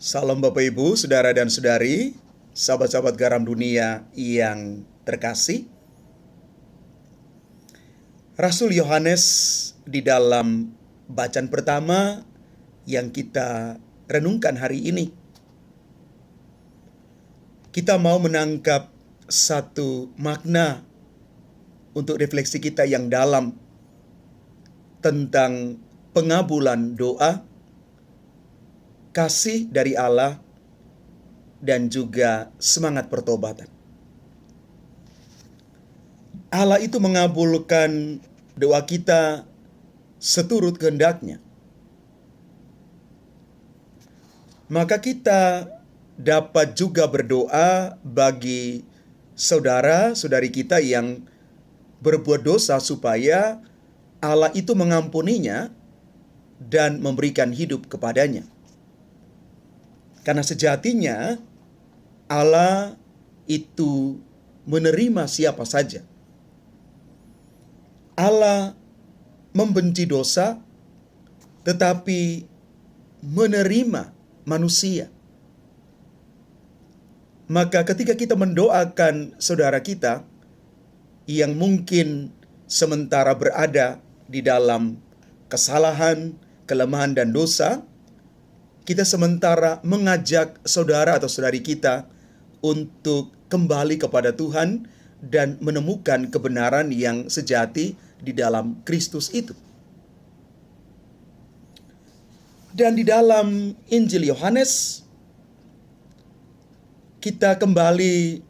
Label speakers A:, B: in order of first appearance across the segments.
A: Salam Bapak Ibu, Saudara dan Saudari, sahabat-sahabat garam dunia yang terkasih. Rasul Yohanes di dalam bacaan pertama yang kita renungkan hari ini, kita mau menangkap satu makna untuk refleksi kita yang dalam tentang pengabulan doa, kasih dari Allah, dan juga semangat pertobatan. Allah itu mengabulkan doa kita seturut kehendak-Nya. Maka kita dapat juga berdoa bagi saudara-saudari kita yang berbuat dosa supaya Allah itu mengampuninya dan memberikan hidup kepadanya. Karena sejatinya Allah itu menerima siapa saja. Allah membenci dosa, tetapi menerima manusia. Maka ketika kita mendoakan saudara kita yang mungkin sementara berada di dalam kesalahan, kelemahan, dan dosa, kita sementara mengajak saudara atau saudari kita untuk kembali kepada Tuhan dan menemukan kebenaran yang sejati di dalam Kristus itu. Dan di dalam Injil Yohanes, kita kembali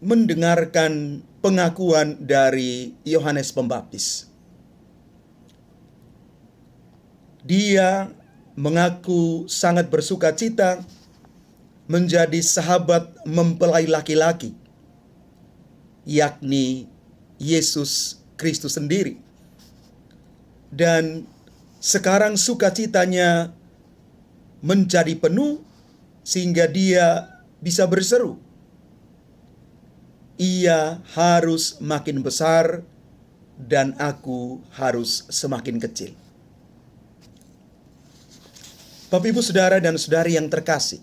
A: mendengarkan pengakuan dari Yohanes Pembaptis. Dia mengaku sangat bersuka cita menjadi sahabat mempelai laki-laki, yakni Yesus Kristus sendiri. Dan sekarang sukacitanya menjadi penuh sehingga dia bisa berseru, "Ia harus makin besar dan aku harus semakin kecil." Bapak, Ibu, Saudara, dan Saudari yang terkasih,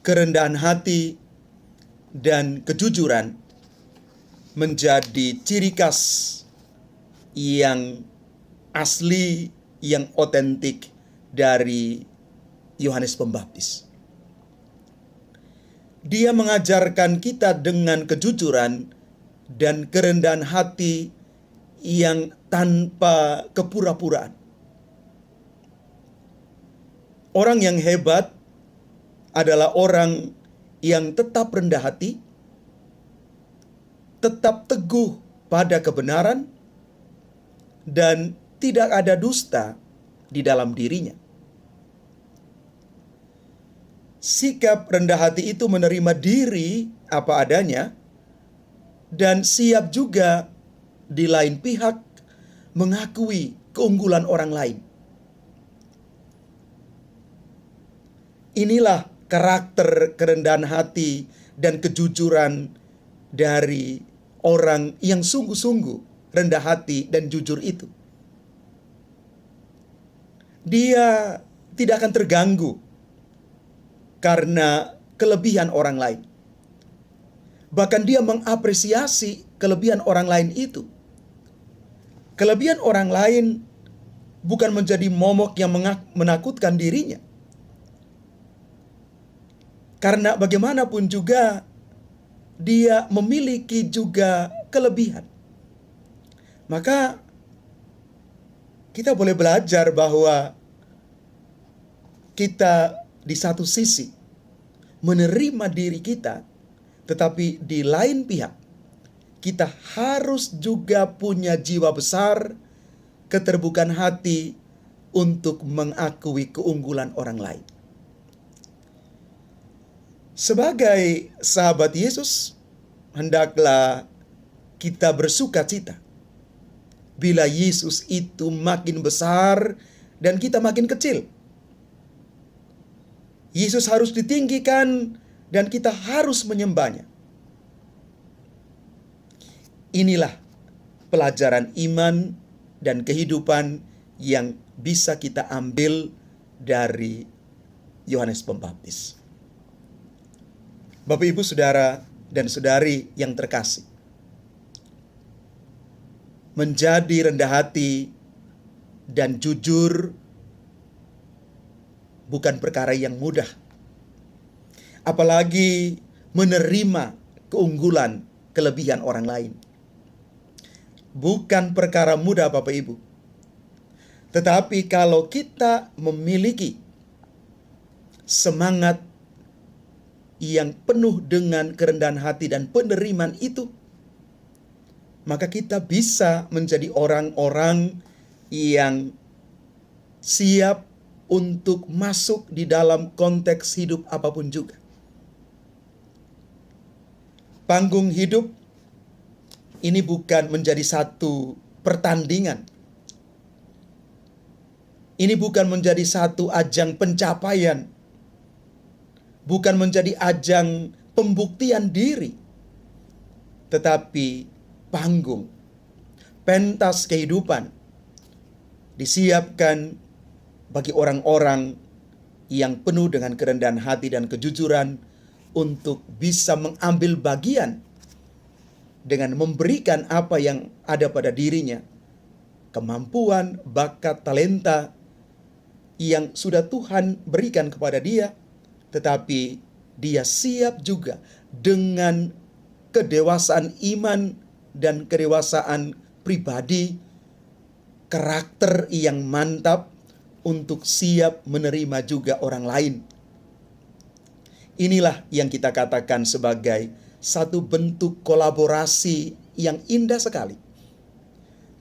A: kerendahan hati dan kejujuran menjadi ciri khas yang asli, yang otentik dari Yohanes Pembaptis. Dia mengajarkan kita dengan kejujuran dan kerendahan hati yang tanpa kepura-puraan. Orang yang hebat adalah orang yang tetap rendah hati, tetap teguh pada kebenaran, dan tidak ada dusta di dalam dirinya. Sikap rendah hati itu menerima diri apa adanya dan siap juga di lain pihak mengakui keunggulan orang lain. Inilah karakter kerendahan hati dan kejujuran dari orang yang sungguh-sungguh rendah hati dan jujur itu. Dia tidak akan terganggu karena kelebihan orang lain. Bahkan dia mengapresiasi kelebihan orang lain itu. Kelebihan orang lain bukan menjadi momok yang menakutkan dirinya. Karena bagaimanapun juga dia memiliki juga kelebihan. Maka kita boleh belajar bahwa kita di satu sisi menerima diri kita, tetapi di lain pihak kita harus juga punya jiwa besar, keterbukaan hati untuk mengakui keunggulan orang lain. Sebagai sahabat Yesus, hendaklah kita bersuka cita bila Yesus itu makin besar dan kita makin kecil. Yesus harus ditinggikan dan kita harus menyembahnya. Inilah pelajaran iman dan kehidupan yang bisa kita ambil dari Yohanes Pembaptis. Bapak, Ibu, Saudara, dan Saudari yang terkasih, menjadi rendah hati dan jujur bukan perkara yang mudah. Apalagi menerima keunggulan, kelebihan orang lain. Bukan perkara mudah, Bapak Ibu. Tetapi kalau kita memiliki semangat yang penuh dengan kerendahan hati dan penerimaan itu, maka kita bisa menjadi orang-orang yang siap untuk masuk di dalam konteks hidup apapun juga. Panggung hidup ini bukan menjadi satu pertandingan. Ini bukan menjadi satu ajang pencapaian. Bukan menjadi ajang pembuktian diri. Tetapi panggung, pentas kehidupan disiapkan bagi orang-orang yang penuh dengan kerendahan hati dan kejujuran untuk bisa mengambil bagian dengan memberikan apa yang ada pada dirinya, kemampuan, bakat, talenta yang sudah Tuhan berikan kepada dia, tetapi dia siap juga dengan kedewasaan iman dan kedewasaan pribadi, karakter yang mantap untuk siap menerima juga orang lain. Inilah yang kita katakan sebagai satu bentuk kolaborasi yang indah sekali.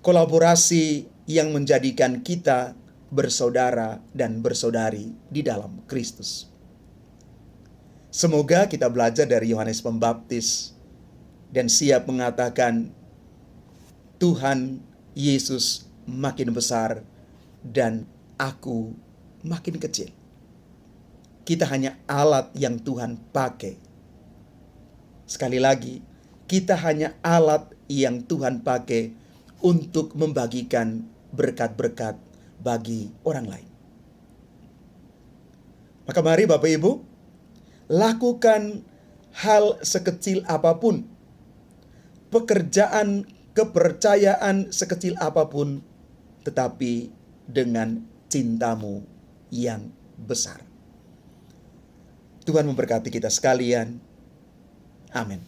A: Kolaborasi yang menjadikan kita bersaudara dan bersaudari di dalam Kristus. Semoga kita belajar dari Yohanes Pembaptis dan siap mengatakan, Tuhan Yesus makin besar dan aku makin kecil. Kita hanya alat yang Tuhan pakai. Sekali lagi, kita hanya alat yang Tuhan pakai untuk membagikan berkat-berkat bagi orang lain. Maka mari Bapak Ibu, lakukan hal sekecil apapun, pekerjaan, kepercayaan sekecil apapun, tetapi dengan cintamu yang besar. Tuhan memberkati kita sekalian. Amin.